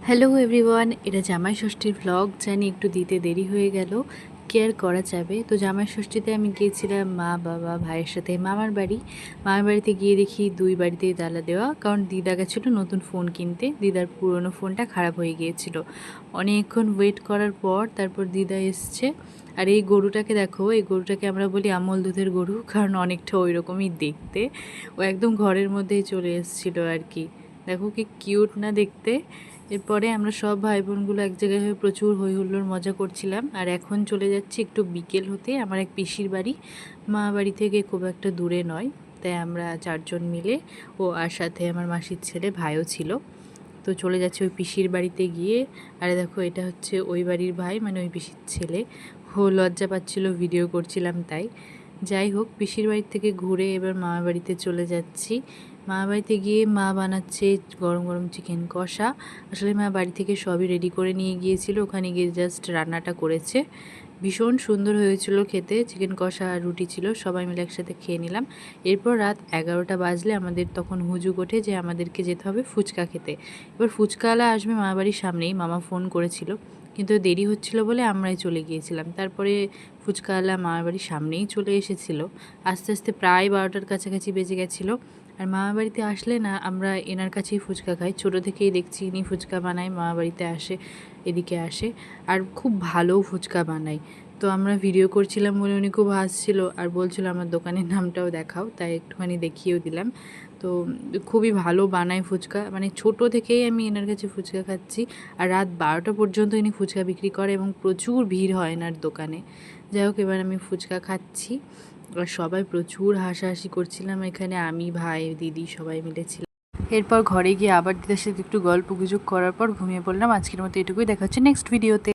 Hello everyone, এটা জামাই ষষ্ঠীর ভ্লগ। জানি একটু দিতে দেরি হয়ে গেল, কেয়ার করা যাবে। তো জামাই ষষ্ঠীতে আমি গিয়েছিলাম মা বাবা ভাইয়ের সাথে মামার বাড়িতে গিয়ে দেখি দুই বাড়িতেই তালা দেওয়া, কারণ দিদা গেছিলো নতুন ফোন কিনতে। দিদার পুরনো ফোনটা খারাপ হয়ে গিয়েছিল। অনেকক্ষণ ওয়েট করার পর তারপর দিদা এসছে। আর এই গরুটাকে দেখো, এই গরুটাকে আমরা বলি আমল দুধের গরু, কারণ অনেকটা ওই রকমই দেখতে। ও একদম ঘরের মধ্যেই চলে এসেছিলো আর কি। দেখো কি কিউট না দেখতে। এরপরে আমরা সব ভাই বোনগুলো এক জায়গায় হয়ে প্রচুর হই হুল্লোড় মজা করছিলাম। আর এখন চলে যাচ্ছি একটু বিকেল হতে আমার এক পিসির বাড়ি। মা বাড়ি থেকে খুব একটা দূরে নয়, তাই আমরা চারজন মিলে, ও আর সাথে আমার মাসির ছেলে ভাইও ছিল। তো চলে যাচ্ছে ওই পিসির বাড়িতে গিয়ে। আর দেখো, এটা হচ্ছে ওই বাড়ির ভাই, মানে ওই পিসির ছেলে। ও লজ্জা পাচ্ছিল ভিডিও করছিলাম তাই। যাই হোক, পিসির বাড়ি থেকে ঘুরে এবার মামার বাড়িতে চলে যাচ্ছি। মামার বাড়িতে গিয়ে মা বানাচ্ছে গরম গরম চিকেন কষা। আসলে মা বাড়ি থেকে সবই রেডি করে নিয়ে গিয়েছিল, ওখানে গিয়ে জাস্ট রান্নাটা করেছে। ভীষণ সুন্দর হয়েছিল খেতে। চিকেন কষা আর রুটি ছিল, সবাই মিলে একসাথে খেয়ে নিলাম। এরপর রাত 11টা বাজলে আমাদের তখন হুজুগ ওঠে যে আমাদেরকে যেতে হবে ফুচকা খেতে। এবার ফুচকাওয়ালা আসবে মামা বাড়ির সামনেই, মামা ফোন করেছিল, কিন্তু দেরি হচ্ছিল বলে আমরাই চলে গিয়েছিলাম। তারপরে ফুচকাওয়ালা মামার বাড়ির সামনেই চলে এসেছিল। আস্তে আস্তে প্রায় 12টার কাছাকাছি বেজে গেছিলো। আর মামা বাড়িতে আসলে না আমরা এনার কাছেই ফুচকা খাই, ছোটো থেকেই দেখছি ইনি ফুচকা বানায়, মামা বাড়িতে আসে, এদিকে আসে। আর খুব ভালো ফুচকা বানায়। তো আমরা ভিডিও করছিলাম বলে উনি খুব হাসছিল আর বলছিল আমার দোকানের নামটাও দেখাও, তাই একটুখানি দেখিয়েও দিলাম। তো খুবই ভালো বানায় ফুচকা, মানে ছোটো থেকেই আমি এনার কাছে ফুচকা খাচ্ছি। আর রাত 12টা পর্যন্ত ইনি ফুচকা বিক্রি করে এবং প্রচুর ভিড় হয় এনার দোকানে। যাই হোক, এবার আমি ফুচকা খাচ্ছি আর সবাই প্রচুর হাসাহাসি করছিলাম এখানে, আমি ভাই দিদি সবাই মিলেছিলাম। এরপর ঘরে গিয়ে আবার দিদার সাথে একটু গল্প গুজব করার পর ঘুমিয়ে পড়লাম। আজকের মতো এটুকুই, দেখা হচ্ছে নেক্সট ভিডিওতে।